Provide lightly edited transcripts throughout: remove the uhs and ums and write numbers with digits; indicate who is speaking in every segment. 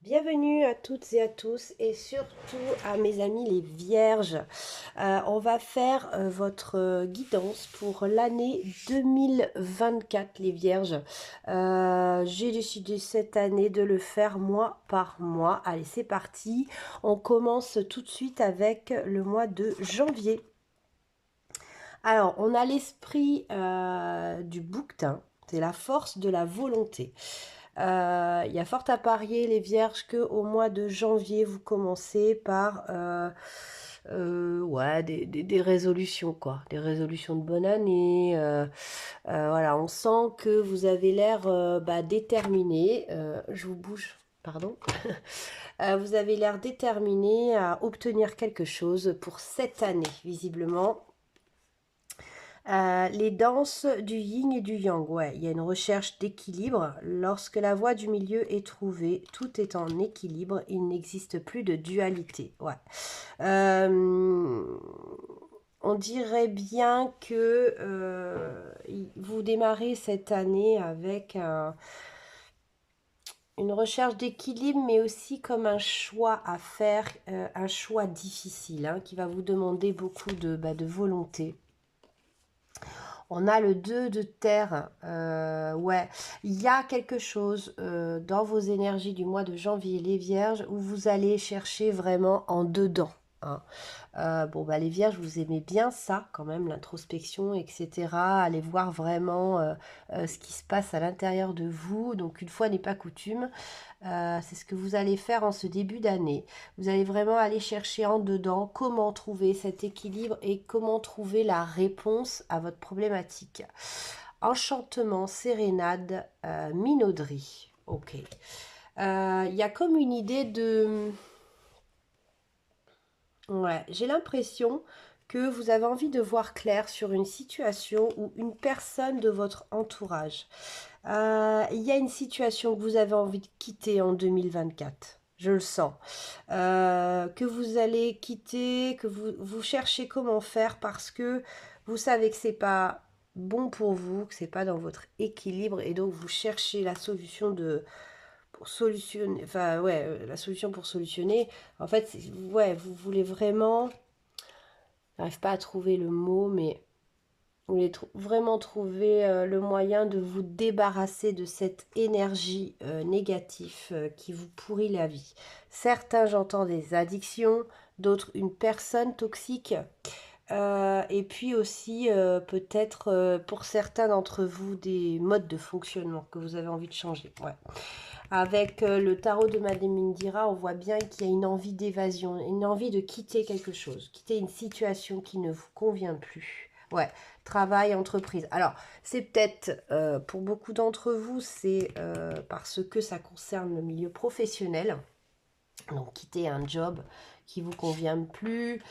Speaker 1: Bienvenue à toutes et à tous et surtout à mes amis les vierges. On va faire votre guidance pour l'année 2024 les vierges. J'ai décidé cette année de le faire mois par mois. Allez, c'est parti. On commence tout de suite avec le mois de janvier. Alors, on a l'esprit du bouquetin. C'est la force de la volonté. Il y a fort à parier, les vierges, que au mois de janvier, vous commencez par ouais, des résolutions, quoi. Des résolutions de bonne année. Voilà, on sent que vous avez l'air déterminé. Je vous bouge, pardon. Vous avez l'air déterminé à obtenir quelque chose pour cette année, visiblement. Les danses du yin et du yang, ouais, il y a une recherche d'équilibre. Lorsque la voie du milieu est trouvée, tout est en équilibre, il n'existe plus de dualité. Ouais. Euh, on dirait bien que vous démarrez cette année avec une recherche d'équilibre, mais aussi comme un choix à faire, un choix difficile, hein, qui va vous demander beaucoup de volonté. On a le 2 de terre. Ouais, il y a quelque chose dans vos énergies du mois de janvier, les vierges, où vous allez chercher vraiment en dedans, hein. Bon, bah, les vierges, vous aimez bien ça, quand même, l'introspection, etc. Allez voir vraiment ce qui se passe à l'intérieur de vous. Donc, une fois n'est pas coutume, c'est ce que vous allez faire en ce début d'année. Vous allez vraiment aller chercher en dedans comment trouver cet équilibre et comment trouver la réponse à votre problématique. Enchantement, sérénade, minauderie. Ok. Il y a comme une idée de... Ouais, j'ai l'impression que vous avez envie de voir clair sur une situation ou une personne de votre entourage. Il y a une situation que vous avez envie de quitter en 2024. Je le sens. Que vous allez quitter, que vous cherchez comment faire parce que vous savez que c'est pas bon pour vous, que c'est pas dans votre équilibre et donc vous cherchez la solution pour solutionner, enfin ouais, la solution pour solutionner. En fait, ouais, vous voulez vraiment, j'arrive pas à trouver le mot, mais vous voulez vraiment trouver le moyen de vous débarrasser de cette énergie négative qui vous pourrit la vie. Certains, j'entends des addictions, d'autres une personne toxique. Et puis aussi peut-être pour certains d'entre vous des modes de fonctionnement que vous avez envie de changer. Ouais. Avec le tarot de Madame Indira, on voit bien qu'il y a une envie d'évasion, une envie de quitter quelque chose, quitter une situation qui ne vous convient plus. Ouais, travail, entreprise. Alors, c'est peut-être, pour beaucoup d'entre vous, c'est parce que ça concerne le milieu professionnel. Donc, quitter un job qui vous convient plus,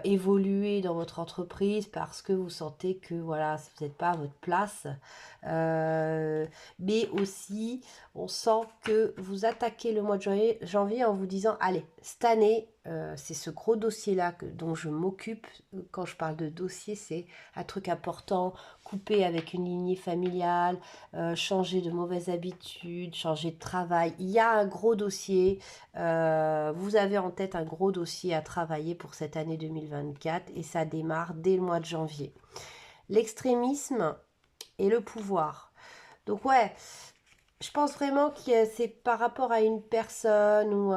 Speaker 1: évoluer dans votre entreprise parce que vous sentez que voilà, vous n'êtes pas à votre place. Mais aussi, on sent que vous attaquez le mois de janvier en vous disant, allez, cette année, c'est ce gros dossier-là dont je m'occupe. Quand je parle de dossier, c'est un truc important, couper avec une lignée familiale, changer de mauvaises habitudes, changer de travail. Il y a un gros dossier. Vous avez en tête un gros dossier à travailler pour cette année 2024 et ça démarre dès le mois de janvier. L'extrémisme et le pouvoir. Donc ouais, je pense vraiment que c'est par rapport à une personne ou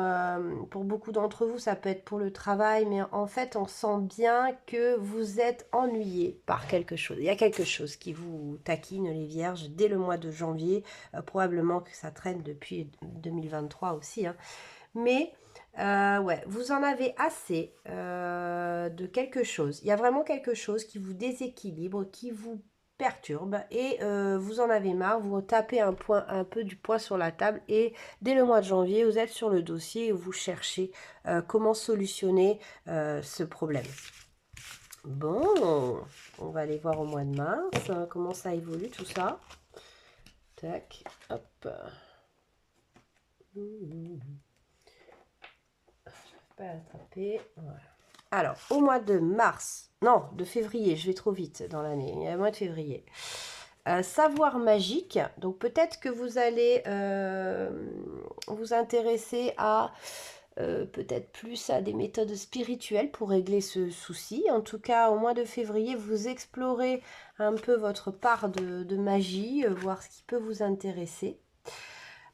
Speaker 1: pour beaucoup d'entre vous, ça peut être pour le travail, mais en fait, on sent bien que vous êtes ennuyé par quelque chose. Il y a quelque chose qui vous taquine, les vierges, dès le mois de janvier. Probablement que ça traîne depuis 2023 aussi, hein. Mais ouais, vous en avez assez de quelque chose. Il y a vraiment quelque chose qui vous déséquilibre, qui vous perturbe et vous en avez marre, vous tapez un peu du poing sur la table et dès le mois de janvier, vous êtes sur le dossier et vous cherchez comment solutionner ce problème. Bon, on va aller voir au mois de mars, hein, comment ça évolue tout ça. Tac, hop. Pas l'attraper. Voilà. Alors, au mois de mars, non, de février, je vais trop vite dans l'année, il y a le mois de février. Savoir magique, donc peut-être que vous allez vous intéresser à peut-être plus à des méthodes spirituelles pour régler ce souci. En tout cas, au mois de février, vous explorez un peu votre part de magie, voir ce qui peut vous intéresser.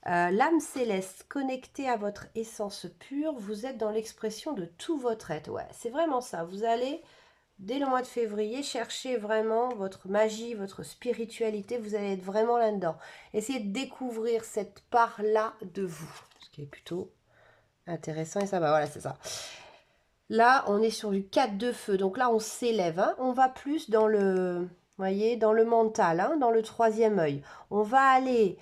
Speaker 1: L'âme céleste, connectée à votre essence pure, vous êtes dans l'expression de tout votre être. Ouais, c'est vraiment ça. Vous allez, dès le mois de février, chercher vraiment votre magie, votre spiritualité. Vous allez être vraiment là-dedans. Essayez de découvrir cette part-là de vous, ce qui est plutôt intéressant et ça va, voilà, c'est ça. Là, on est sur du 4 de feu, donc là, on s'élève, hein. On va plus dans le, voyez, dans le mental, hein, dans le troisième œil. On va aller,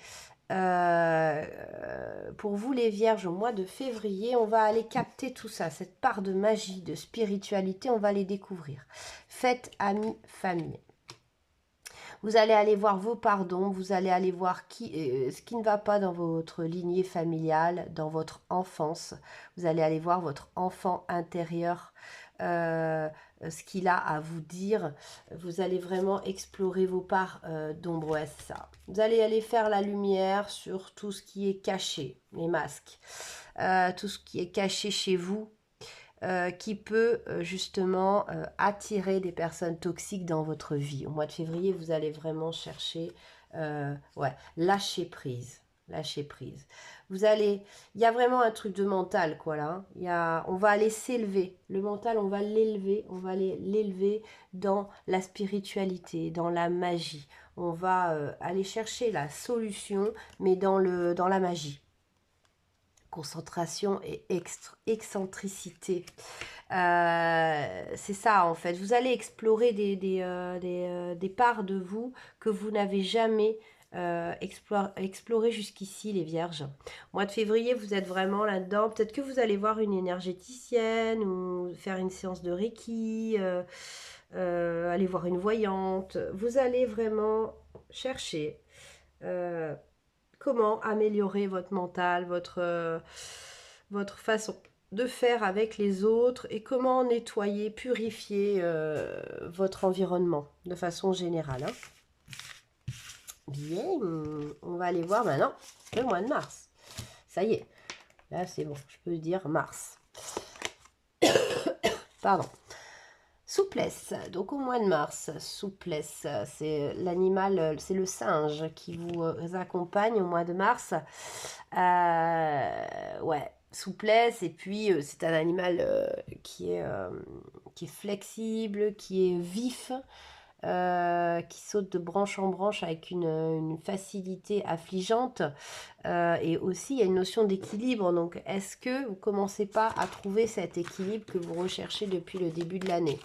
Speaker 1: pour vous les vierges, au mois de février, on va aller capter tout ça, cette part de magie, de spiritualité, on va les découvrir. Faites amis, famille. Vous allez aller voir vos pardons, vous allez aller voir ce qui ne va pas dans votre lignée familiale, dans votre enfance. Vous allez aller voir votre enfant intérieur, ce qu'il a à vous dire. Vous allez vraiment explorer vos parts d'ombre, ouais, c'est ça. Vous allez aller faire la lumière sur tout ce qui est caché, les masques, tout ce qui est caché chez vous, qui peut justement attirer des personnes toxiques dans votre vie. Au mois de février, vous allez vraiment chercher, ouais, lâcher prise. Lâcher prise. Vous allez, il y a vraiment un truc de mental, quoi, là. On va aller s'élever. Le mental, on va l'élever. On va l'élever dans la spiritualité, dans la magie. On va aller chercher la solution, mais dans la magie. Concentration et excentricité. C'est ça en fait. Vous allez explorer des parts de vous que vous n'avez jamais exploré jusqu'ici, les vierges. Au mois de février, vous êtes vraiment là-dedans. Peut-être que vous allez voir une énergéticienne ou faire une séance de Reiki, aller voir une voyante. Vous allez vraiment chercher comment améliorer votre mental, votre façon de faire avec les autres et comment nettoyer, purifier votre environnement de façon générale. Hein. Bien, on va aller voir maintenant le mois de mars. Ça y est, là c'est bon, je peux dire mars. Pardon. Souplesse, donc au mois de mars, souplesse, c'est l'animal, c'est le singe qui vous accompagne au mois de mars. Ouais, souplesse, et puis c'est un animal qui est flexible, qui est vif, qui saute de branche en branche avec une facilité affligeante. Et aussi, il y a une notion d'équilibre. Donc, est-ce que vous ne commencez pas à trouver cet équilibre que vous recherchez depuis le début de l'année?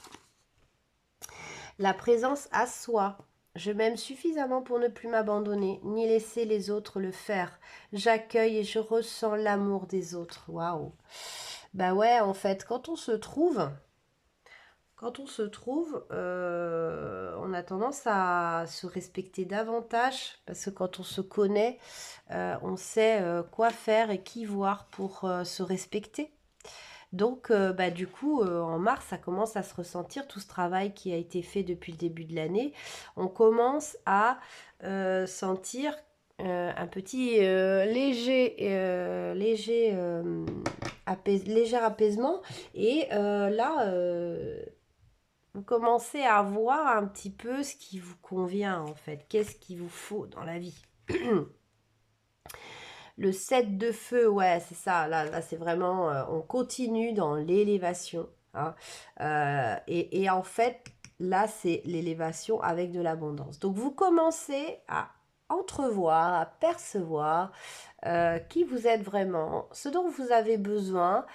Speaker 1: La présence à soi. Je m'aime suffisamment pour ne plus m'abandonner, ni laisser les autres le faire. J'accueille et je ressens l'amour des autres. Waouh! Bah ouais, en fait, quand on se trouve, on a tendance à se respecter davantage parce que quand on se connaît, on sait quoi faire et qui voir pour se respecter. Donc, bah, du coup, en mars, ça commence à se ressentir tout ce travail qui a été fait depuis le début de l'année. On commence à sentir un petit léger apaisement. Et là, vous commencez à voir un petit peu ce qui vous convient en fait. Qu'est-ce qu'il vous faut dans la vie? Le 7 de feu, ouais, c'est ça. Là c'est vraiment, on continue dans l'élévation. Hein, et en fait, là, c'est l'élévation avec de l'abondance. Donc, vous commencez à entrevoir, à percevoir qui vous êtes vraiment, ce dont vous avez besoin.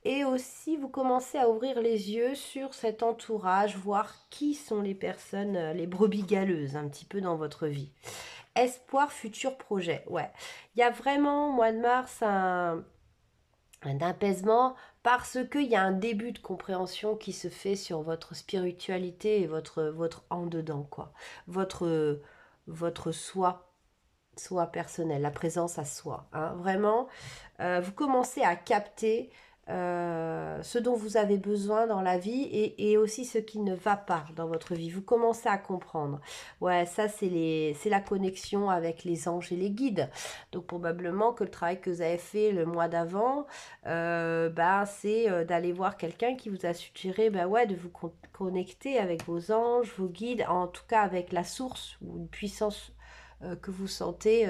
Speaker 1: Et aussi, vous commencez à ouvrir les yeux sur cet entourage, voir qui sont les personnes, les brebis galeuses, un petit peu dans votre vie. Espoir, futur projet. Ouais, il y a vraiment, au mois de mars, un apaisement parce qu'il y a un début de compréhension qui se fait sur votre spiritualité et votre en dedans, quoi. Votre soi personnel, la présence à soi. Hein. Vraiment, vous commencez à capter ce dont vous avez besoin dans la vie et aussi ce qui ne va pas dans votre vie. Vous commencez à comprendre. Ouais, ça c'est la connexion avec les anges et les guides. Donc probablement que le travail que vous avez fait le mois d'avant, c'est d'aller voir quelqu'un qui vous a suggéré ouais, de vous connecter avec vos anges, vos guides, en tout cas avec la source ou une puissance que vous sentez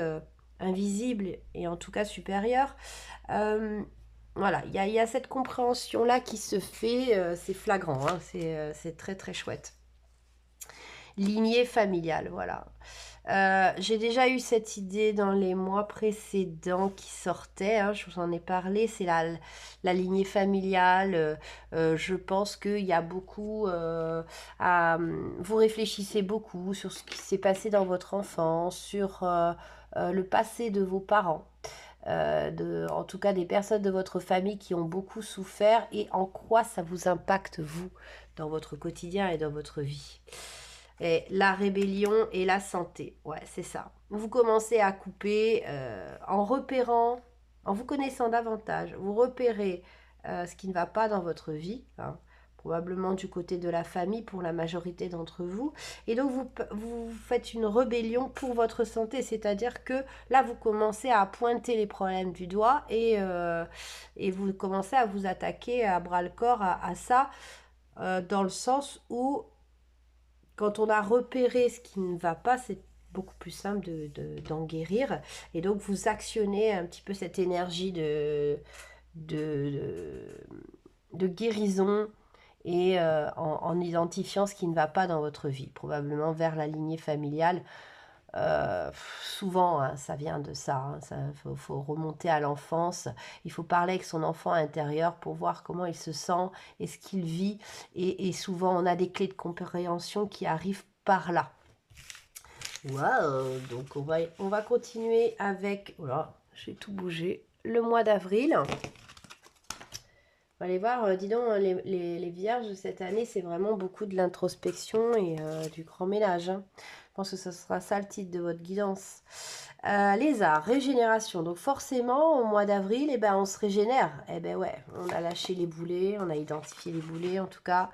Speaker 1: invisible et en tout cas supérieure. Voilà, il y a cette compréhension-là qui se fait, c'est flagrant, hein, c'est très très chouette. Lignée familiale, voilà. J'ai déjà eu cette idée dans les mois précédents qui sortaient, hein, je vous en ai parlé, c'est la lignée familiale. Je pense qu'il y a beaucoup vous réfléchissez beaucoup sur ce qui s'est passé dans votre enfance, sur le passé de vos parents. En tout cas des personnes de votre famille qui ont beaucoup souffert et en quoi ça vous impacte vous dans votre quotidien et dans votre vie. Et la rébellion et la santé, ouais, c'est ça. Vous commencez à couper en repérant, en vous connaissant davantage, vous repérez ce qui ne va pas dans votre vie, hein, probablement du côté de la famille pour la majorité d'entre vous. Et donc vous faites une rébellion pour votre santé, c'est-à-dire que là vous commencez à pointer les problèmes du doigt et vous commencez à vous attaquer à bras-le-corps à ça, dans le sens où quand on a repéré ce qui ne va pas, c'est beaucoup plus simple d'en guérir. Et donc, vous actionnez un petit peu cette énergie de, de guérison et en identifiant ce qui ne va pas dans votre vie, probablement vers la lignée familiale. Souvent, hein, ça vient de ça. Hein, faut remonter à l'enfance. Il faut parler avec son enfant intérieur pour voir comment il se sent et ce qu'il vit. Et souvent, on a des clés de compréhension qui arrivent par là. Waouh. Donc, on va continuer avec... Voilà, j'ai tout bougé. Le mois d'avril. On va aller voir, dis donc, les vierges de cette année, c'est vraiment beaucoup de l'introspection et du grand ménage. Hein. Je pense que ce sera ça le titre de votre guidance. Les arts, régénération. Donc forcément, au mois d'avril, on se régénère. Eh ben ouais, on a lâché les boulets, on a identifié les boulets en tout cas.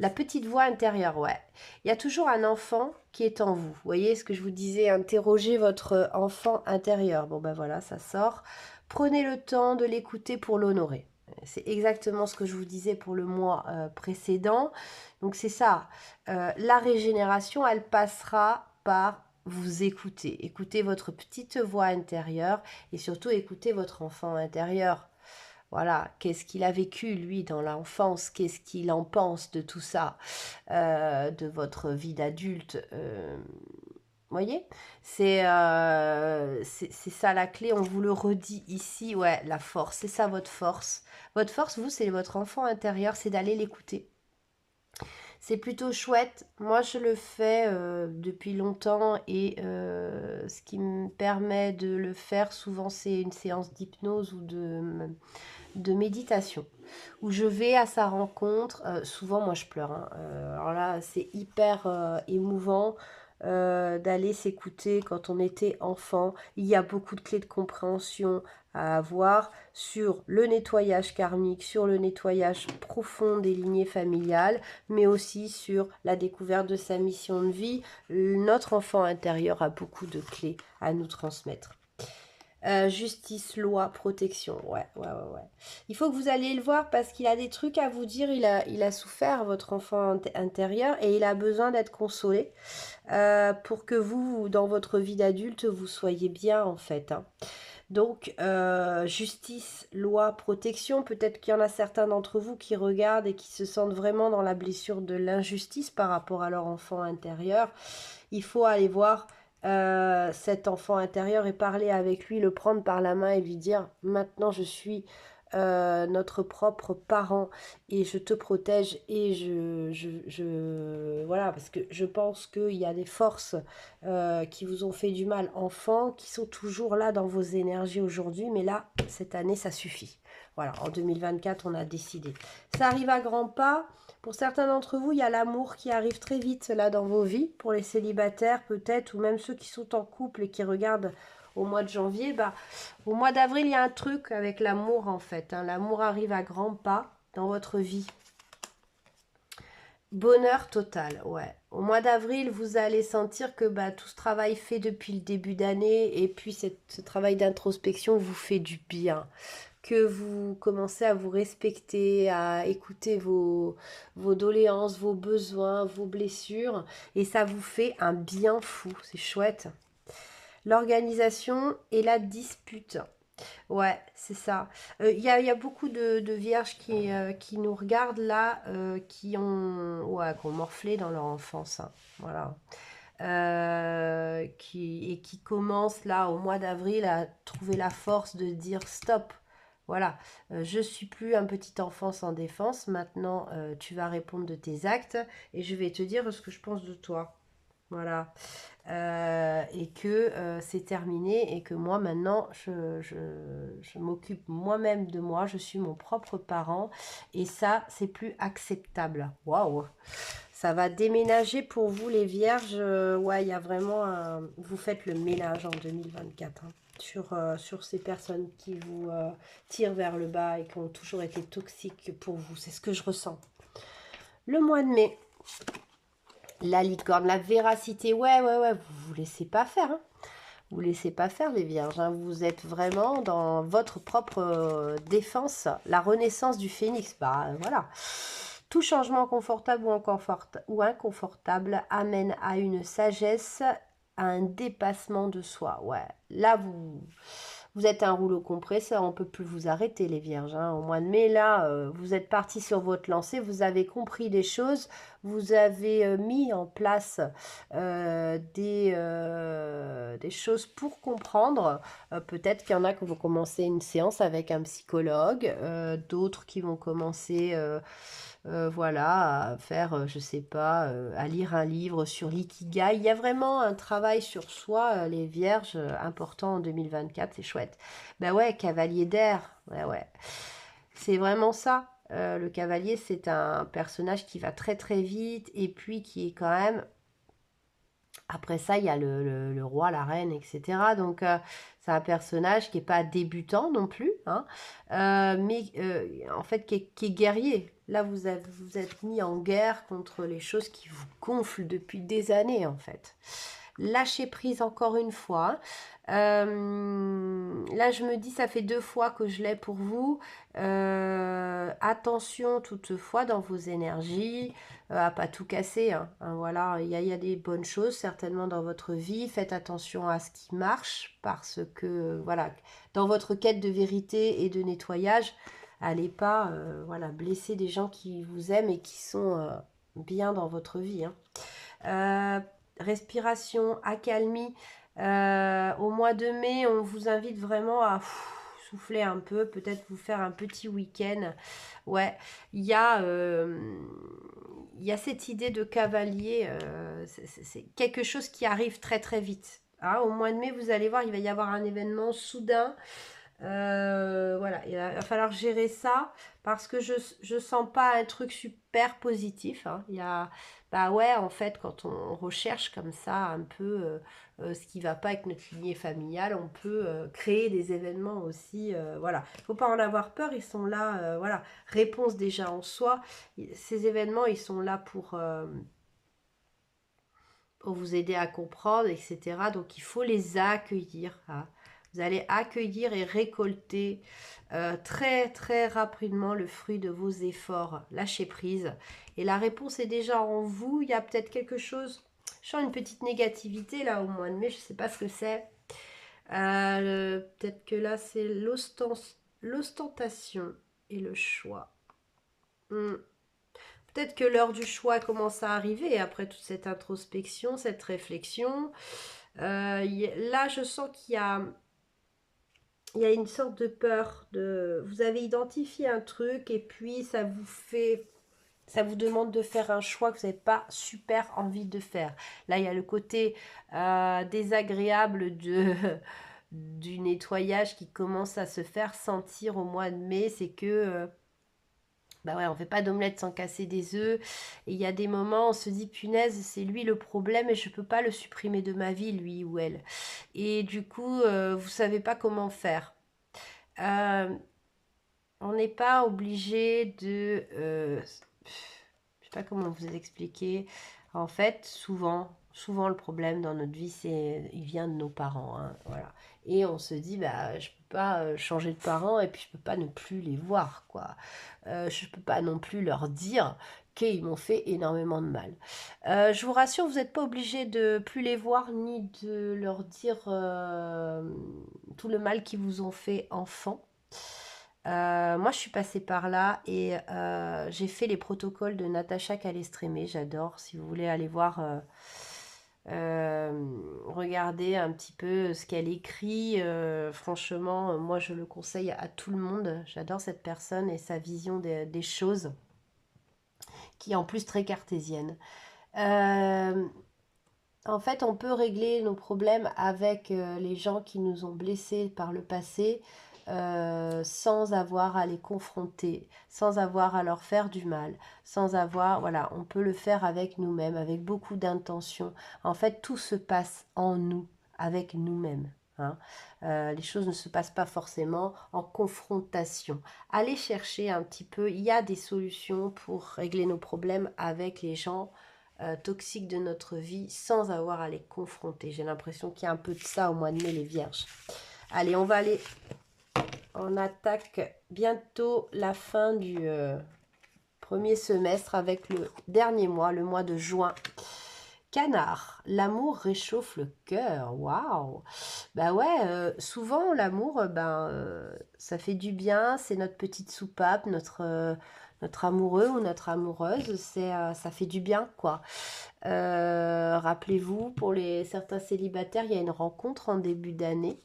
Speaker 1: La petite voix intérieure, ouais. Il y a toujours un enfant qui est en vous. Vous voyez ce que je vous disais, interrogez votre enfant intérieur. Bon ben voilà, ça sort. Prenez le temps de l'écouter pour l'honorer. C'est exactement ce que je vous disais pour le mois précédent. Donc c'est ça. La régénération, elle passera par vous écouter. Écoutez votre petite voix intérieure et surtout écoutez votre enfant intérieur. Voilà, qu'est-ce qu'il a vécu, lui, dans l'enfance? Qu'est-ce qu'il en pense de tout ça, de votre vie d'adulte? Voyez, c'est ça la clé, on vous le redit ici, ouais, la force, c'est ça votre force. Votre force, vous, c'est votre enfant intérieur, c'est d'aller l'écouter. C'est plutôt chouette. Moi, je le fais depuis longtemps et ce qui me permet de le faire souvent, c'est une séance d'hypnose ou de méditation où je vais à sa rencontre. Souvent, moi, je pleure. Hein. Alors là, c'est hyper émouvant. D'aller s'écouter quand on était enfant. Il y a beaucoup de clés de compréhension à avoir sur le nettoyage karmique, sur le nettoyage profond des lignées familiales, mais aussi sur la découverte de sa mission de vie. Notre enfant intérieur a beaucoup de clés à nous transmettre. Justice, loi, protection. Ouais. Il faut que vous alliez le voir parce qu'il a des trucs à vous dire. Il a souffert, votre enfant intérieur, et il a besoin d'être consolé pour que vous, dans votre vie d'adulte, vous soyez bien en fait. Hein. Donc, justice, loi, protection. Peut-être qu'il y en a certains d'entre vous qui regardent et qui se sentent vraiment dans la blessure de l'injustice par rapport à leur enfant intérieur. Il faut aller voir cet enfant intérieur et parler avec lui, le prendre par la main et lui dire maintenant je suis notre propre parent et je te protège et voilà, parce que je pense qu'il y a des forces qui vous ont fait du mal enfant, qui sont toujours là dans vos énergies aujourd'hui, mais là cette année ça suffit. Voilà, en 2024 on a décidé, ça arrive à grands pas. Pour certains d'entre vous, il y a l'amour qui arrive très vite là dans vos vies. Pour les célibataires peut-être, ou même ceux qui sont en couple et qui regardent au mois de janvier, bah, au mois d'avril, il y a un truc avec l'amour en fait. Hein. L'amour arrive à grands pas dans votre vie. Bonheur total, ouais. Au mois d'avril, vous allez sentir que bah, tout ce travail fait depuis le début d'année et puis ce travail d'introspection vous fait du bien. Que vous commencez à vous respecter, à écouter vos doléances, vos besoins, vos blessures et ça vous fait un bien fou, c'est chouette. L'organisation et la dispute. Ouais, c'est ça. Il y a beaucoup de vierges qui nous regardent là, qui ont morflé dans leur enfance. Hein. Voilà. Et qui commencent là au mois d'avril à trouver la force de dire stop. Voilà, je suis plus un petit enfant sans défense. Maintenant, tu vas répondre de tes actes et je vais te dire ce que je pense de toi. Voilà. Et que c'est terminé et que moi maintenant je m'occupe moi-même de moi, je suis mon propre parent et ça c'est plus acceptable. Waouh, ça va déménager pour vous les vierges. Ouais, il y a vraiment vous faites le ménage en 2024 hein, sur ces personnes qui vous tirent vers le bas et qui ont toujours été toxiques pour vous, c'est ce que je ressens. Le mois de mai, la licorne, la véracité, ouais, vous vous laissez pas faire. Hein. Vous laissez pas faire les vierges. Hein. Vous êtes vraiment dans votre propre défense, la renaissance du phénix. Bah voilà. Tout changement confortable ou inconfortable amène à une sagesse, à un dépassement de soi. Ouais, là vous êtes un rouleau compresseur, on ne peut plus vous arrêter les vierges. Hein. Au mois de mai, là, vous êtes parti sur votre lancée, vous avez compris des choses, vous avez mis en place des choses pour comprendre. Peut-être qu'il y en a qui vont commencer une séance avec un psychologue, d'autres qui vont commencer... voilà, à faire, je sais pas, à lire un livre sur l'ikigai. Il y a vraiment un travail sur soi, les vierges, important en 2024, c'est chouette. Ben ouais, cavalier d'air, ouais. C'est vraiment ça. Le cavalier, c'est un personnage qui va très très vite et puis qui est quand même... Après ça, il y a le roi, la reine, etc. Donc, c'est un personnage qui n'est pas débutant non plus, hein, mais en fait qui est guerrier. Là, vous êtes mis en guerre contre les choses qui vous gonflent depuis des années, en fait. Lâchez prise encore une fois. Là, je me dis, ça fait 2 fois que je l'ai pour vous. Attention toutefois dans vos énergies à pas tout casser. Hein. Hein, voilà, il y a des bonnes choses certainement dans votre vie. Faites attention à ce qui marche parce que, voilà, dans votre quête de vérité et de nettoyage, allez pas voilà, blesser des gens qui vous aiment et qui sont bien dans votre vie. Hein. Respiration, accalmie. Au mois de mai, on vous invite vraiment à souffler un peu, peut-être vous faire un petit week-end. Ouais, il y a cette idée de cavalier, c'est quelque chose qui arrive très très vite. Hein, au mois de mai, vous allez voir, il va y avoir un événement soudain. Voilà, il va falloir gérer ça parce que je sens pas un truc super positif. Hein. Il y a, bah ouais, en fait, quand on recherche comme ça un peu ce qui va pas avec notre lignée familiale, on peut créer des événements aussi. Voilà, faut pas en avoir peur, ils sont là. Voilà, réponse déjà en soi. Ces événements, ils sont là pour vous aider à comprendre, etc. Donc il faut les accueillir. Hein. Vous allez accueillir et récolter très très rapidement le fruit de vos efforts. Lâchez prise. Et la réponse est déjà en vous. Il y a peut-être quelque chose, je sens une petite négativité là au mois de mai, je ne sais pas ce que c'est. Peut-être que là c'est l'ostentation et le choix. Peut-être que l'heure du choix commence à arriver après toute cette introspection, cette réflexion. Là, je sens il y a une sorte de peur. Vous avez identifié un truc et puis ça vous demande de faire un choix que vous n'avez pas super envie de faire. Là, il y a le côté désagréable du nettoyage qui commence à se faire sentir au mois de mai. C'est que Bah ouais, on fait pas d'omelette sans casser des œufs. Et il y a des moments, on se dit, punaise, c'est lui le problème et je peux pas le supprimer de ma vie, lui ou elle. Et du coup, vous savez pas comment faire. Euh, on n'est pas obligé de... je sais pas comment vous expliquer. En fait, souvent le problème dans notre vie, il vient de nos parents, hein, voilà. Et on se dit, bah, je peux pas changer de parents et puis je peux pas ne plus les voir, quoi. Je peux pas non plus leur dire qu'ils m'ont fait énormément de mal. Je vous rassure, vous n'êtes pas obligé de plus les voir ni de leur dire tout le mal qu'ils vous ont fait enfant. Moi, je suis passée par là et j'ai fait les protocoles de Natacha Calestrémé. J'adore. Si vous voulez aller voir, regarder un petit peu ce qu'elle écrit. Franchement, moi, je le conseille à tout le monde. J'adore cette personne et sa vision des choses, qui est en plus très cartésienne. Euh, En fait, on peut régler nos problèmes avec les gens qui nous ont blessés par le passé sans avoir à les confronter, sans avoir à leur faire du mal, sans avoir, voilà, on peut le faire avec nous-mêmes, avec beaucoup d'intention. En fait, tout se passe en nous, avec nous-mêmes. Hein. Les choses ne se passent pas forcément en confrontation. Allez chercher un petit peu, il y a des solutions pour régler nos problèmes avec les gens toxiques de notre vie sans avoir à les confronter. J'ai l'impression qu'il y a un peu de ça au mois de mai, les vierges. Allez, on va aller, on attaque bientôt la fin du premier semestre avec le dernier mois, le mois de juin. Canard, l'amour réchauffe le cœur. Waouh! Bah ouais, souvent l'amour, ça fait du bien. C'est notre petite soupape, notre amoureux ou notre amoureuse. Ça fait du bien, quoi. Rappelez-vous, pour certains célibataires, il y a une rencontre en début d'année.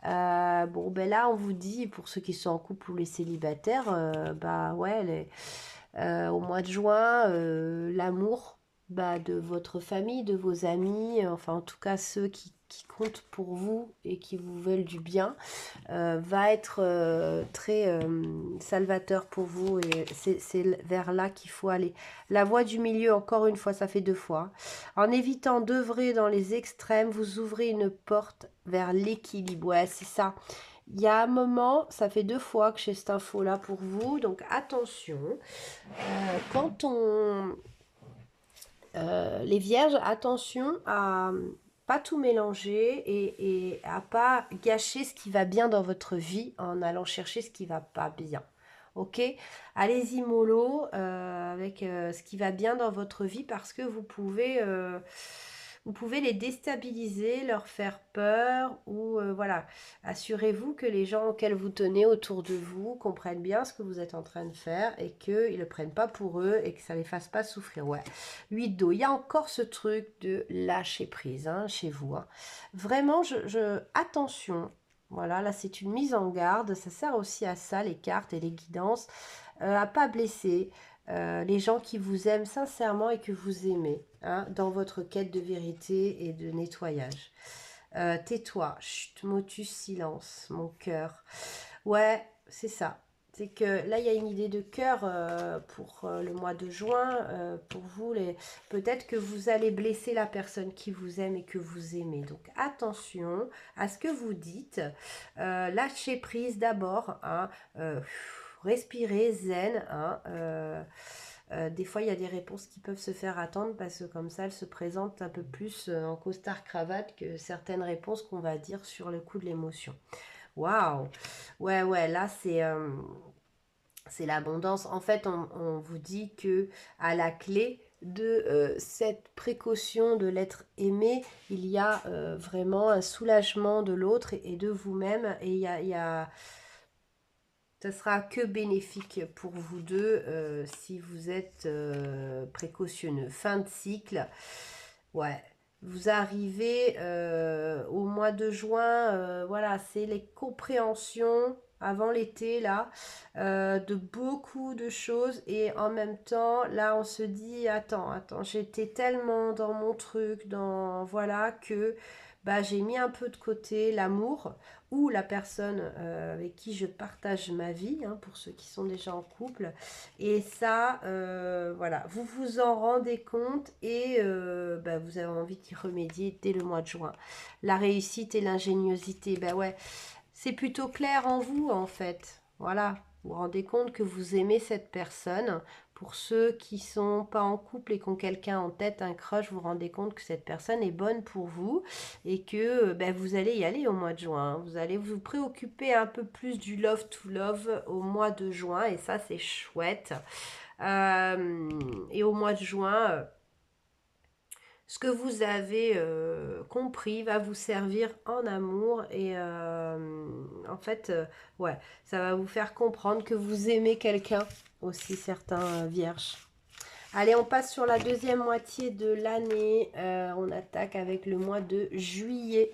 Speaker 1: Bon, ben là, on vous dit, pour ceux qui sont en couple ou les célibataires, bah ouais, au mois de juin, l'amour de votre famille, de vos amis, enfin en tout cas ceux qui comptent pour vous et qui vous veulent du bien, va être très salvateur pour vous et c'est vers là qu'il faut aller. La voie du milieu, encore une fois, ça fait 2 fois. En évitant d'œuvrer dans les extrêmes, vous ouvrez une porte vers l'équilibre. Ouais, c'est ça. Il y a un moment, ça fait 2 fois que j'ai cette info-là pour vous, donc attention. Quand on... les vierges, attention à pas tout mélanger et à pas gâcher ce qui va bien dans votre vie en allant chercher ce qui va pas bien. Ok, allez-y mollo avec ce qui va bien dans votre vie parce que vous pouvez les déstabiliser, leur faire peur ou voilà. Assurez-vous que les gens auxquels vous tenez autour de vous comprennent bien ce que vous êtes en train de faire et qu'ils ne le prennent pas pour eux et que ça ne les fasse pas souffrir. Ouais. 8 d'eau. Il y a encore ce truc de lâcher prise hein, chez vous. Hein. Vraiment, attention. Voilà, là c'est une mise en garde. Ça sert aussi à ça, les cartes et les guidances. À pas blesser les gens qui vous aiment sincèrement et que vous aimez hein, dans votre quête de vérité et de nettoyage. Tais-toi, chut, motus, silence, mon cœur. Ouais, c'est ça. C'est que là, il y a une idée de cœur pour le mois de juin. Pour vous, peut-être que vous allez blesser la personne qui vous aime et que vous aimez. Donc, attention à ce que vous dites. Lâchez prise d'abord. Hein, respirez, zen. Hein, des fois, il y a des réponses qui peuvent se faire attendre parce que comme ça, elles se présentent un peu plus en costard-cravate que certaines réponses qu'on va dire sur le coup de l'émotion. Waouh! Ouais, ouais, là, c'est l'abondance. En fait, on vous dit que à la clé de cette précaution de l'être aimé, il y a vraiment un soulagement de l'autre et de vous-même. Et ça sera que bénéfique pour vous deux si vous êtes précautionneux. Fin de cycle. Ouais. Vous arrivez au mois de juin, voilà, c'est les compréhensions avant l'été, là, de beaucoup de choses. Et en même temps, là, on se dit, attends, j'étais tellement dans mon truc, voilà, que bah, j'ai mis un peu de côté l'amour ou la personne avec qui je partage ma vie, hein, pour ceux qui sont déjà en couple. Et ça, voilà, vous vous en rendez compte et vous avez envie d'y remédier dès le mois de juin. La réussite et l'ingéniosité, ben ouais, c'est plutôt clair en vous en fait. Voilà, vous vous rendez compte que vous aimez cette personne. Pour ceux qui sont pas en couple et qui ont quelqu'un en tête, un crush, vous vous rendez compte que cette personne est bonne pour vous et que vous allez y aller au mois de juin. Vous allez vous préoccuper un peu plus du love to love au mois de juin et ça c'est chouette. Et au mois de juin, ce que vous avez compris va vous servir en amour et en fait, ouais, ça va vous faire comprendre que vous aimez quelqu'un aussi, certains vierges. Allez, on passe sur la deuxième moitié de l'année. On attaque avec le mois de juillet.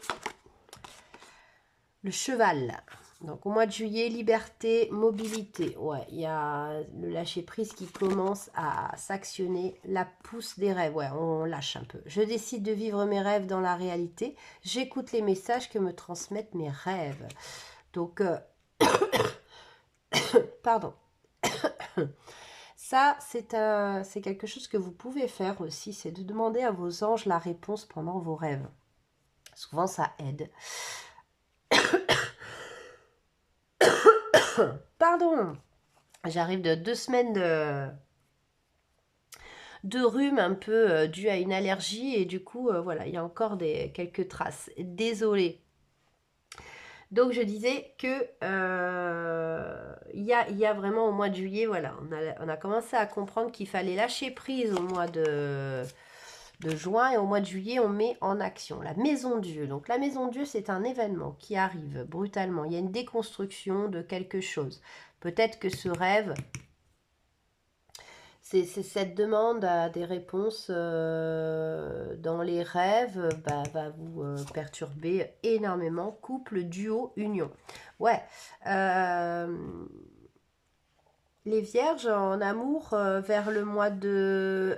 Speaker 1: Le cheval. Donc au mois de juillet, liberté, mobilité. Ouais, il y a le lâcher-prise qui commence à s'actionner. La pousse des rêves. Ouais, on lâche un peu. Je décide de vivre mes rêves dans la réalité. J'écoute les messages que me transmettent mes rêves. Donc, pardon. Ça, c'est quelque chose que vous pouvez faire aussi. C'est de demander à vos anges la réponse pendant vos rêves. Souvent, ça aide. Pardon, j'arrive de 2 semaines de rhume un peu dû à une allergie et du coup, voilà, il y a encore quelques traces. Désolée. Donc je disais que il y a vraiment au mois de juillet, voilà, on a commencé à comprendre qu'il fallait lâcher prise au mois de juin et au mois de juillet, on met en action la Maison Dieu. Donc la Maison Dieu, c'est un événement qui arrive brutalement. Il y a une déconstruction de quelque chose. Peut-être que ce rêve, c'est cette demande à des réponses dans les rêves va vous perturber énormément. Couple, duo, union. Ouais. Les vierges en amour vers le mois de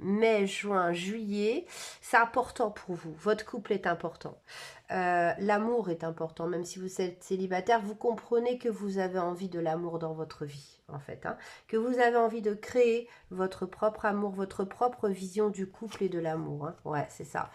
Speaker 1: mai, juin, juillet, c'est important pour vous. Votre couple est important. L'amour est important. Même si vous êtes célibataire, vous comprenez que vous avez envie de l'amour dans votre vie, en fait. Hein, que vous avez envie de créer votre propre amour, votre propre vision du couple et de l'amour. Hein. Ouais, c'est ça.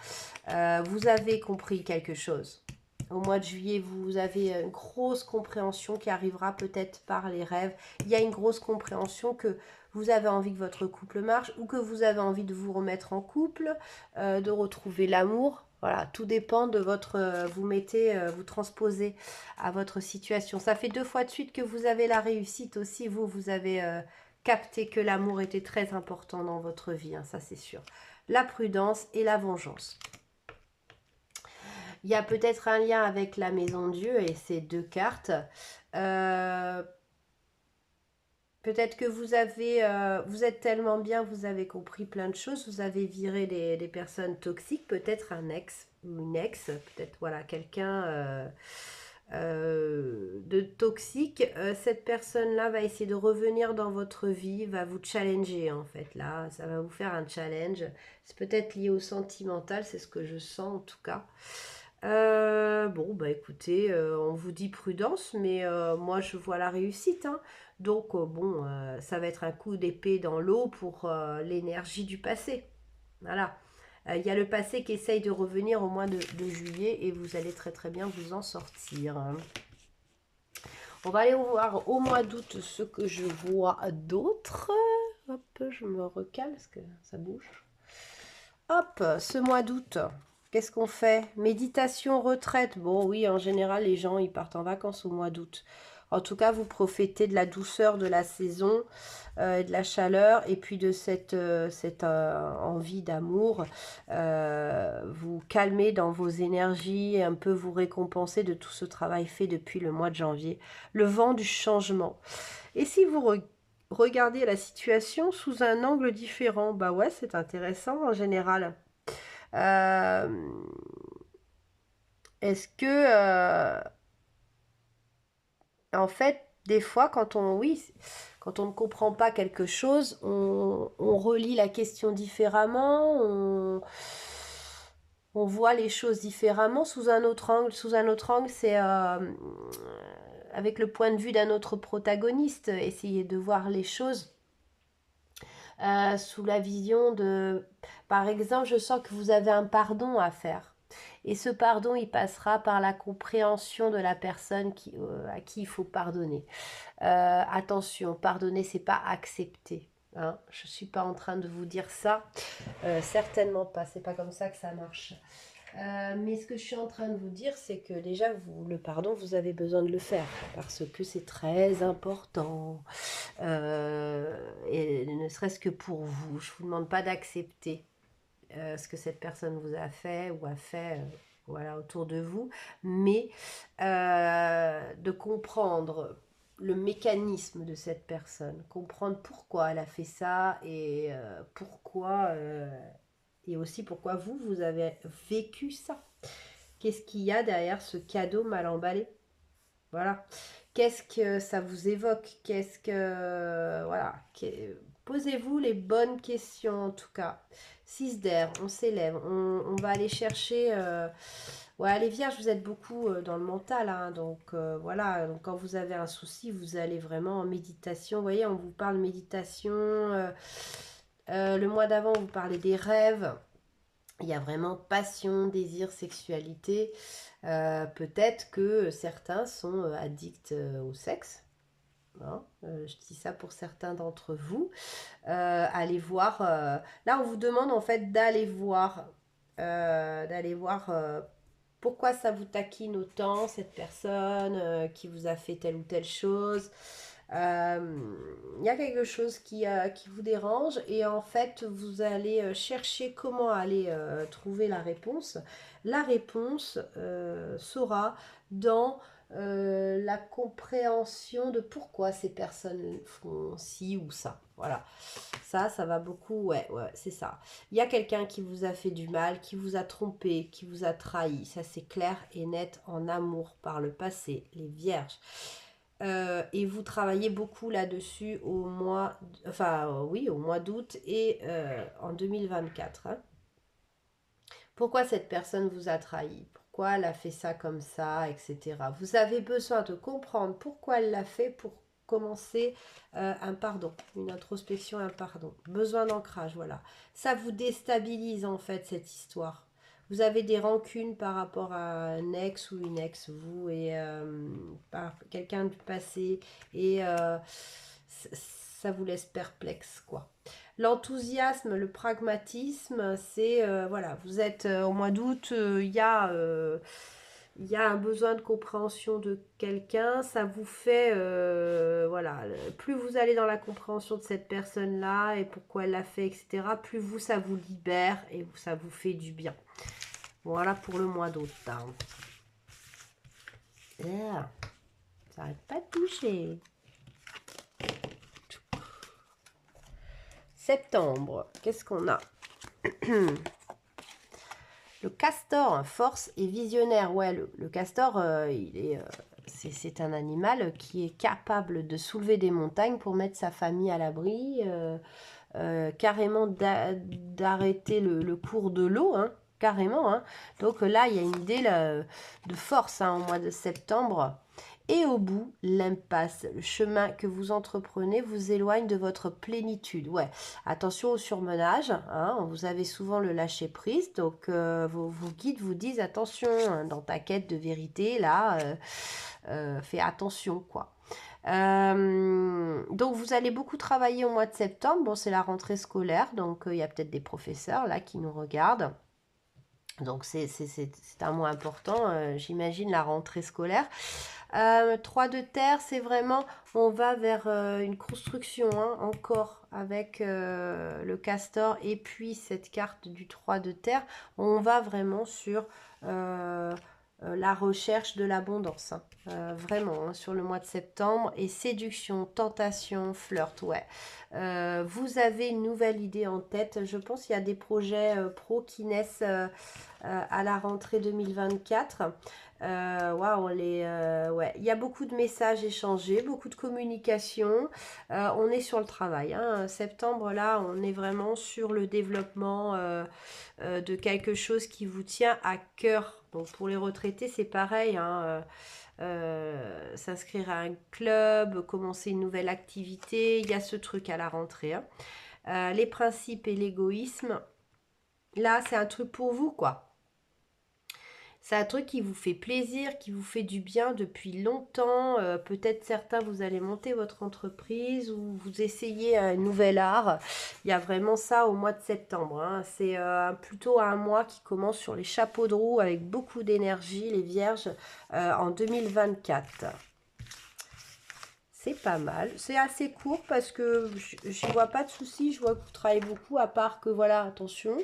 Speaker 1: Vous avez compris quelque chose. Au mois de juillet, vous avez une grosse compréhension qui arrivera peut-être par les rêves. Il y a une grosse compréhension que vous avez envie que votre couple marche ou que vous avez envie de vous remettre en couple, de retrouver l'amour. Voilà, tout dépend de votre... vous transposez à votre situation. Ça fait 2 fois de suite que vous avez la réussite aussi. Vous avez capté que l'amour était très important dans votre vie, hein, ça c'est sûr. La prudence et la vengeance. Il y a peut-être un lien avec la Maison Dieu et ces 2 cartes. Peut-être que vous êtes tellement bien, vous avez compris plein de choses, vous avez viré les personnes toxiques, peut-être un ex ou une ex, peut-être voilà quelqu'un de toxique. Cette personne-là va essayer de revenir dans votre vie, va vous challenger en fait. Là, ça va vous faire un challenge. C'est peut-être lié au sentimental, c'est ce que je sens en tout cas. Bon, bah écoutez, on vous dit prudence, mais moi je vois la réussite. Hein. Donc, bon, ça va être un coup d'épée dans l'eau pour l'énergie du passé. Voilà. Il y a le passé qui essaye de revenir au mois de juillet et vous allez très très bien vous en sortir. Hein. On va aller voir au mois d'août ce que je vois d'autre. Hop, je me recale parce que ça bouge. Hop, ce mois d'août. Qu'est-ce qu'on fait? Méditation, retraite. Bon, oui, en général, les gens, ils partent en vacances au mois d'août. En tout cas, vous profitez de la douceur de la saison, de la chaleur, et puis de cette envie d'amour. Vous calmez dans vos énergies, et un peu vous récompenser de tout ce travail fait depuis le mois de janvier. Le vent du changement. Et si vous regardez la situation sous un angle différent, bah ouais, c'est intéressant en général. Est-ce que, en fait, des fois, quand on ne comprend pas quelque chose, on relit la question différemment, On voit les choses différemment sous un autre angle. Sous un autre angle, c'est avec le point de vue d'un autre protagoniste. Essayer de voir les choses sous la vision de... Par exemple, je sens que vous avez un pardon à faire. Et ce pardon, il passera par la compréhension de la personne à qui il faut pardonner. Attention, pardonner, c'est pas accepter. Hein. Je suis pas en train de vous dire ça. Certainement pas. C'est pas comme ça que ça marche. Mais ce que je suis en train de vous dire, c'est que déjà, le pardon, vous avez besoin de le faire parce que c'est très important. Et ne serait-ce que pour vous. Je ne vous demande pas d'accepter ce que cette personne vous a fait ou a fait voilà, autour de vous, mais de comprendre le mécanisme de cette personne, comprendre pourquoi elle a fait ça et et aussi pourquoi vous avez vécu ça. Qu'est-ce qu'il y a derrière ce cadeau mal emballé? Voilà. Qu'est-ce que ça vous évoque? Qu'est-ce que... Voilà. Posez-vous les bonnes questions en tout cas. 6 d'air, on s'élève. On va aller chercher... Ouais, les vierges, vous êtes beaucoup dans le mental. Hein, donc voilà, donc, quand vous avez un souci, vous allez vraiment en méditation. Vous voyez, on vous parle méditation. Le mois d'avant, on vous parlait des rêves. Il y a vraiment passion, désir, sexualité. Peut-être que certains sont addicts au sexe. Hein, je dis ça pour certains d'entre vous. Allez voir. Là, on vous demande en fait d'aller voir pourquoi ça vous taquine autant cette personne qui vous a fait telle ou telle chose. Il y a quelque chose qui vous dérange et en fait vous allez chercher comment aller trouver la réponse. La réponse sera dans la compréhension de pourquoi ces personnes font ci ou ça. Voilà. Ça va beaucoup, ouais, c'est ça. Il y a quelqu'un qui vous a fait du mal, qui vous a trompé, qui vous a trahi. Ça, c'est clair et net en amour par le passé, les vierges. Et vous travaillez beaucoup là-dessus au mois, oui, au mois d'août et en 2024. Hein. Pourquoi cette personne vous a trahi? Pourquoi elle a fait ça comme ça, etc. Vous avez besoin de comprendre pourquoi elle l'a fait pour commencer un pardon, une introspection, un pardon. Besoin d'ancrage, voilà. Ça vous déstabilise en fait cette histoire. Vous avez des rancunes par rapport à un ex ou une ex, vous et par quelqu'un du passé et ça vous laisse perplexe, quoi. L'enthousiasme, le pragmatisme, c'est, voilà, vous êtes au mois d'août, il y a un besoin de compréhension de quelqu'un, ça vous fait, voilà, plus vous allez dans la compréhension de cette personne-là et pourquoi elle l'a fait, etc., plus vous, ça vous libère et ça vous fait du bien. Voilà pour le mois d'août. Hein. Yeah. Ça n'arrête pas de bouger. Septembre, qu'est-ce qu'on a? Le castor, force et visionnaire. Ouais, le castor, c'est un animal qui est capable de soulever des montagnes pour mettre sa famille à l'abri, carrément d'arrêter le cours de l'eau, hein, carrément. Hein. Donc là, il y a une idée là, de force hein, au mois de septembre. Et au bout, l'impasse, le chemin que vous entreprenez vous éloigne de votre plénitude. Ouais, attention au surmenage, hein, vous avez souvent le lâcher-prise, donc vos guides vous disent attention, hein, dans ta quête de vérité, là, fais attention, quoi. Donc vous allez beaucoup travailler au mois de septembre, bon c'est la rentrée scolaire, donc il y a peut-être des professeurs là qui nous regardent. Donc c'est un mois important, j'imagine, la rentrée scolaire. 3 de terre, c'est vraiment, on va vers une construction hein, encore avec le castor et puis cette carte du 3 de terre. On va vraiment sur la recherche de l'abondance. Hein. Vraiment, hein, sur le mois de septembre. Et séduction, tentation, flirt, ouais. Vous avez une nouvelle idée en tête. Je pense qu'il y a des projets pro qui naissent à la rentrée 2024. Waouh, ouais, il y a beaucoup de messages échangés, beaucoup de communication. On est sur le travail, hein. Septembre, là, on est vraiment sur le développement de quelque chose qui vous tient à cœur. Donc pour les retraités, c'est pareil, hein. S'inscrire à un club, commencer une nouvelle activité, il y a ce truc à la rentrée, hein. Les principes et l'égoïsme, là, c'est un truc pour vous, quoi. C'est un truc qui vous fait plaisir, qui vous fait du bien depuis longtemps. Peut-être certains, vous allez monter votre entreprise ou vous essayez un nouvel art. Il y a vraiment ça au mois de septembre, hein. C'est plutôt un mois qui commence sur les chapeaux de roue avec beaucoup d'énergie, les vierges, en 2024. C'est pas mal. C'est assez court parce que je vois pas de soucis. Je vois que vous travaillez beaucoup, à part que, voilà, attention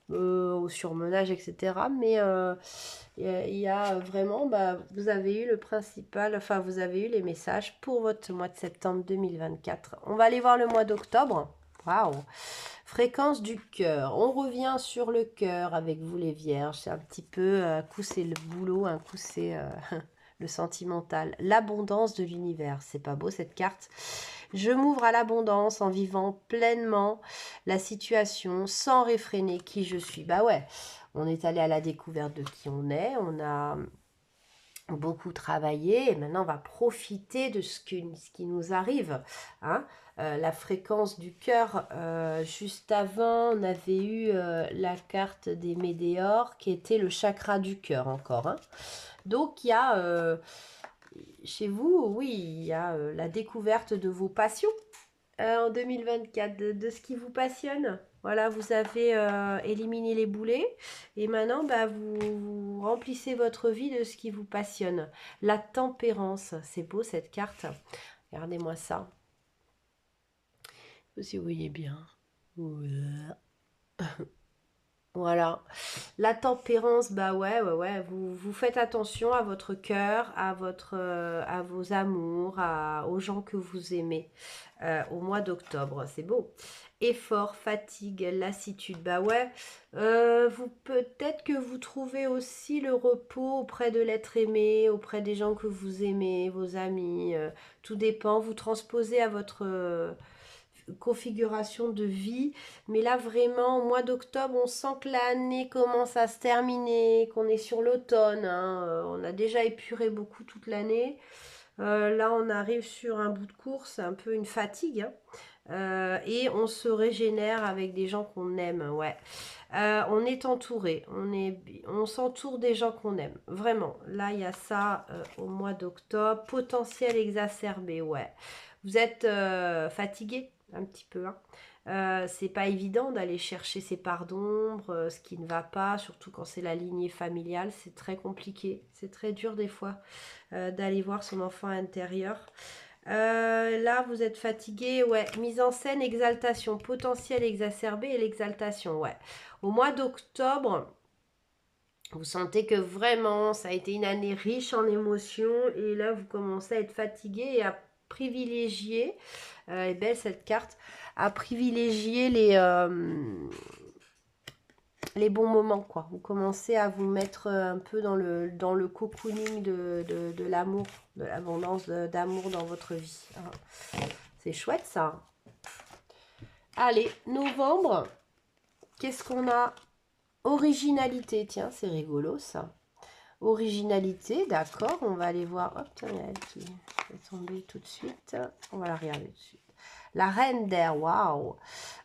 Speaker 1: au surmenage, etc. Mais il y a vraiment, bah, vous avez eu le principal, enfin, vous avez eu les messages pour votre mois de septembre 2024. On va aller voir le mois d'octobre. Waouh! Fréquence du cœur. On revient sur le cœur avec vous, les vierges. C'est un petit peu, un coup c'est le boulot, un coup c'est le sentimental. L'abondance de l'univers. C'est pas beau cette carte? Je m'ouvre à l'abondance en vivant pleinement la situation sans réfréner qui je suis. Bah ouais, on est allé à la découverte de qui on est. On a beaucoup travaillé et maintenant on va profiter de ce qui nous arrive, hein. La fréquence du cœur, juste avant on avait eu la carte des météores qui était le chakra du cœur encore, hein. Donc il y a chez vous, oui, il y a la découverte de vos passions en 2024, de ce qui vous passionne. Voilà, vous avez éliminé les boulets et maintenant, bah, vous remplissez votre vie de ce qui vous passionne. La tempérance, c'est beau cette carte. Regardez-moi ça. Si vous voyez bien. Voilà. La tempérance, bah ouais, vous faites attention à votre cœur, à vos amours, aux gens que vous aimez au mois d'octobre. C'est beau. Effort, fatigue, lassitude, bah ouais. Vous peut-être que vous trouvez aussi le repos auprès de l'être aimé, auprès des gens que vous aimez, vos amis. Tout dépend. Vous transposez à votre configuration de vie. Mais là, vraiment, au mois d'octobre, on sent que l'année commence à se terminer, qu'on est sur l'automne, hein. On a déjà épuré beaucoup toute l'année. Là, on arrive sur un bout de course, un peu une fatigue, hein. Et on se régénère avec des gens qu'on aime, ouais. On est entouré, on s'entoure des gens qu'on aime, vraiment. Là, il y a ça au mois d'octobre. Potentiel exacerbé, ouais. Vous êtes fatigué un petit peu, hein. C'est pas évident d'aller chercher ses parts d'ombre, ce qui ne va pas, surtout quand c'est la lignée familiale, c'est très compliqué, c'est très dur des fois d'aller voir son enfant intérieur. Là, vous êtes fatigué, ouais. Mise en scène, exaltation, potentiel exacerbé et l'exaltation, ouais. Au mois d'octobre, vous sentez que vraiment, ça a été une année riche en émotions et là, vous commencez à être fatigué et à privilégier, est belle cette carte, à privilégier les bons moments, quoi. Vous commencez à vous mettre un peu dans le cocooning de l'amour, de l'abondance d'amour dans votre vie, hein. C'est chouette ça. Allez, novembre, qu'est-ce qu'on a? Originalité, tiens, c'est rigolo ça. Originalité, d'accord, on va aller voir. Hop, tiens, elle qui est tombée tout de suite. On va la regarder tout de suite. La reine d'air, waouh.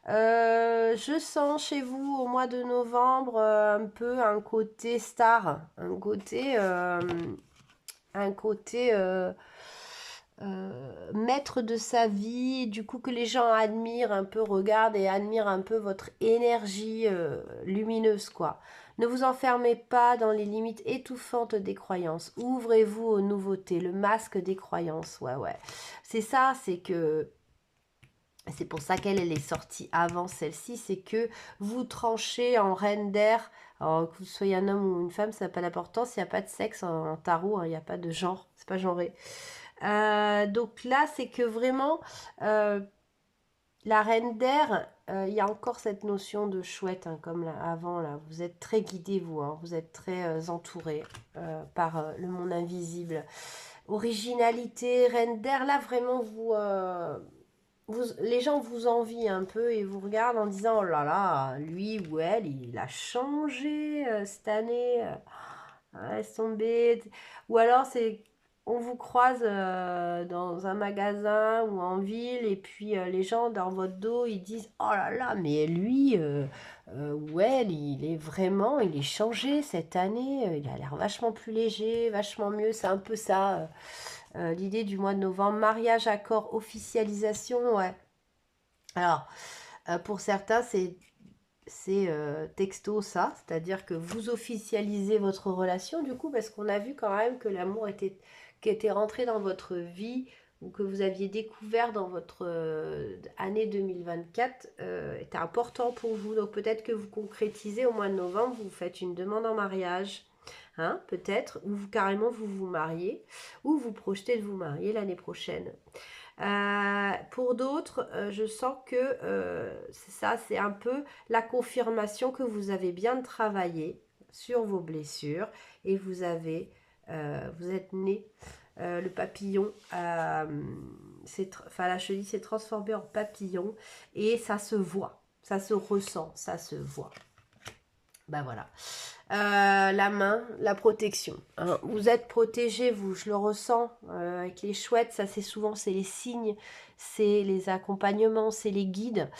Speaker 1: Je sens chez vous au mois de novembre un peu un côté star, un côté maître de sa vie, du coup que les gens admirent un peu, regardent et admirent un peu votre énergie lumineuse, quoi. Ne vous enfermez pas dans les limites étouffantes des croyances. Ouvrez-vous aux nouveautés, le masque des croyances, ouais. C'est ça, c'est pour ça qu'elle est sortie avant celle-ci, c'est que vous tranchez en reine d'air. Alors, que vous soyez un homme ou une femme, ça n'a pas d'importance, il n'y a pas de sexe en tarot, hein, il n'y a pas de genre, c'est pas genré. Donc là, c'est que vraiment, La reine d'air, il y a encore cette notion de chouette, hein, comme là, avant, là. Vous êtes très guidé, vous, hein. Vous êtes très entouré par le monde invisible. Originalité, reine d'air, là, vraiment, les gens vous envient un peu et vous regardent en disant, oh là là, lui ou elle, il a changé cette année. Laisse tomber. Ou alors, on vous croise dans un magasin ou en ville et puis les gens dans votre dos, ils disent, oh là là, mais lui ou elle, il est changé cette année. Il a l'air vachement plus léger, vachement mieux. C'est un peu ça, l'idée du mois de novembre. Mariage, accord, officialisation, ouais. Alors, pour certains, c'est texto ça, c'est-à-dire que vous officialisez votre relation du coup, parce qu'on a vu quand même que l'amour qui était rentré dans votre vie ou que vous aviez découvert dans votre année 2024 était important pour vous. Donc peut-être que vous concrétisez au mois de novembre, vous faites une demande en mariage, hein, peut-être, ou carrément vous vous mariez, ou vous projetez de vous marier l'année prochaine. Pour d'autres, je sens que c'est ça, c'est un peu la confirmation que vous avez bien travaillé sur vos blessures et vous êtes né. Le papillon, enfin la chenille s'est transformée en papillon et ça se voit, ça se ressent, ça se voit. Ben voilà. La main, la protection. Hein. Vous êtes protégé, vous, je le ressens. Avec les chouettes, ça c'est souvent, c'est les signes, c'est les accompagnements, c'est les guides.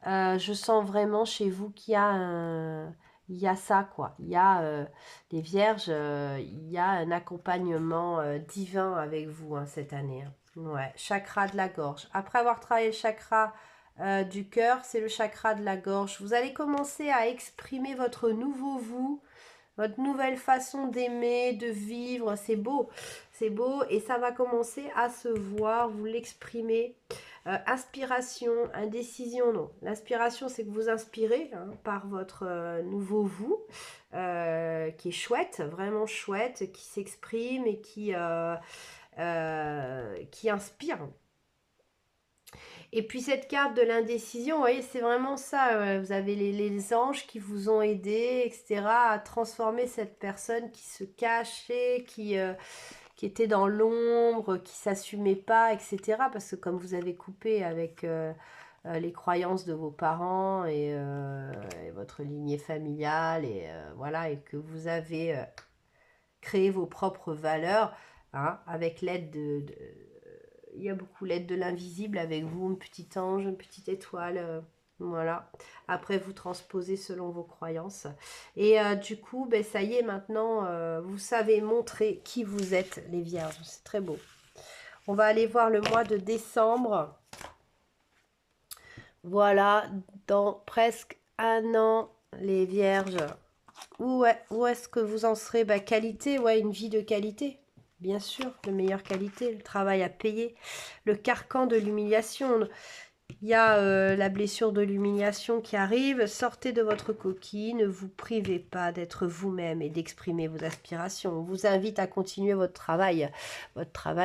Speaker 1: Je sens vraiment chez vous qu'il y a il y a ça, quoi. Il y a les vierges, il y a un accompagnement divin avec vous hein, cette année. Hein. Ouais, chakra de la gorge. Après avoir travaillé le chakra du cœur, c'est le chakra de la gorge. Vous allez commencer à exprimer votre nouveau vous, votre nouvelle façon d'aimer, de vivre. C'est beau et ça va commencer à se voir, vous l'exprimez. Inspiration, indécision, non. L'inspiration, c'est que vous inspirez hein, par votre nouveau vous, qui est chouette, vraiment chouette, qui s'exprime et qui inspire. Et puis cette carte de l'indécision, vous voyez, c'est vraiment ça. Vous avez les anges qui vous ont aidé, etc., à transformer cette personne qui se cachait, qui était dans l'ombre, qui s'assumait pas, etc. Parce que comme vous avez coupé avec les croyances de vos parents et votre lignée familiale, et voilà, et que vous avez créé vos propres valeurs, hein, avec l'aide il y a beaucoup l'aide de l'invisible avec vous, un petit ange, une petite étoile, voilà. Après, vous transposez selon vos croyances. Et du coup, ben, ça y est, maintenant, vous savez montrer qui vous êtes, les vierges. C'est très beau. On va aller voir le mois de décembre. Voilà, dans presque un an, les vierges. Où est-ce que vous en serez? Bah, qualité, ouais, une vie de qualité. Bien sûr, de meilleure qualité, le travail à payer, le carcan de l'humiliation. Il y a la blessure de l'humiliation qui arrive. Sortez de votre coquille, ne vous privez pas d'être vous-même et d'exprimer vos aspirations. On vous invite à continuer votre travail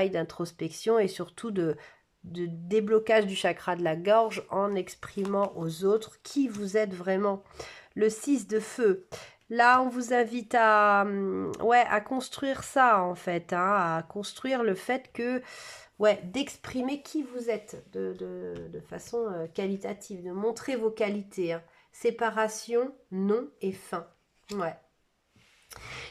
Speaker 1: d'introspection et surtout de déblocage du chakra de la gorge en exprimant aux autres qui vous êtes vraiment. Le 6 de feu. Là, on vous invite à construire ça, en fait, hein, à construire le fait que, d'exprimer qui vous êtes de façon qualitative, de montrer vos qualités. Hein. Séparation, non et fin. Ouais.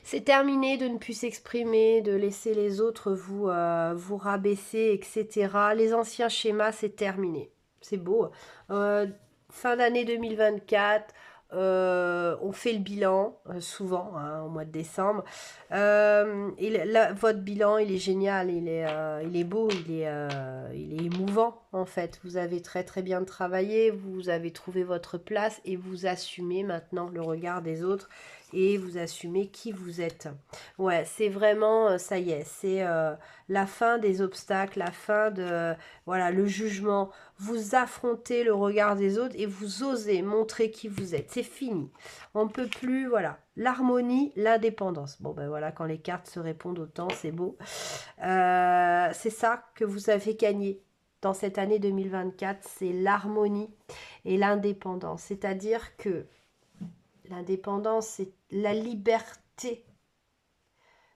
Speaker 1: C'est terminé de ne plus s'exprimer, de laisser les autres vous rabaisser, etc. Les anciens schémas, c'est terminé. C'est beau. Fin d'année 2024. On fait le bilan souvent hein, au mois de décembre. Votre bilan, il est génial, il est beau, il est émouvant en fait. Vous avez très très bien travaillé, vous avez trouvé votre place et vous assumez maintenant le regard des autres et vous assumez qui vous êtes. Ouais, c'est vraiment, ça y est, c'est la fin des obstacles, la fin de, voilà, le jugement. Vous affrontez le regard des autres et vous osez montrer qui vous êtes. C'est fini. On ne peut plus, voilà, l'harmonie, l'indépendance. Bon, ben voilà, quand les cartes se répondent autant, c'est beau. C'est ça que vous avez gagné. dans cette année 2024, c'est l'harmonie et l'indépendance. C'est-à-dire que l'indépendance, c'est la liberté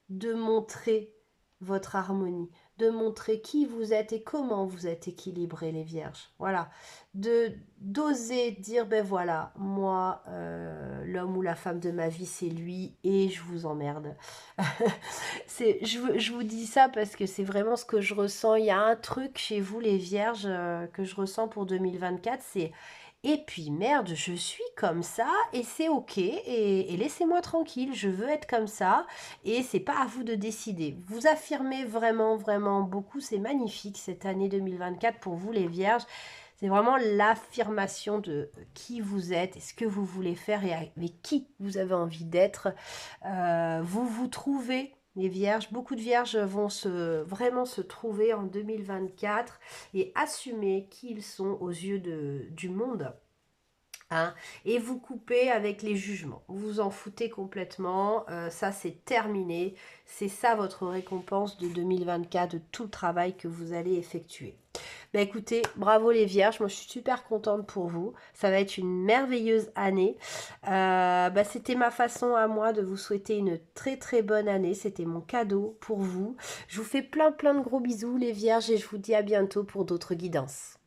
Speaker 1: de montrer votre harmonie, de montrer qui vous êtes et comment vous êtes équilibrés, les vierges. Voilà, de d'oser dire, ben voilà, moi, l'homme ou la femme de ma vie, c'est lui et je vous emmerde. Je vous dis ça parce que c'est vraiment ce que je ressens. Il y a un truc chez vous, les vierges, que je ressens pour 2024, c'est et puis merde, je suis comme ça et c'est ok et laissez-moi tranquille, je veux être comme ça et c'est pas à vous de décider. Vous affirmez vraiment, vraiment beaucoup, c'est magnifique cette année 2024 pour vous les vierges. C'est vraiment l'affirmation de qui vous êtes et ce que vous voulez faire et avec qui vous avez envie d'être. Vous vous trouvez, les vierges, beaucoup de vierges vont vraiment se trouver en 2024 et assumer qui ils sont aux yeux du monde. Hein, et vous coupez avec les jugements. Vous vous en foutez complètement. Ça, c'est terminé. C'est ça votre récompense de 2024, de tout le travail que vous allez effectuer. Bah écoutez, bravo les vierges, moi je suis super contente pour vous. Ça va être une merveilleuse année. C'était ma façon à moi de vous souhaiter une très très bonne année. C'était mon cadeau pour vous. Je vous fais plein plein de gros bisous les vierges et je vous dis à bientôt pour d'autres guidances.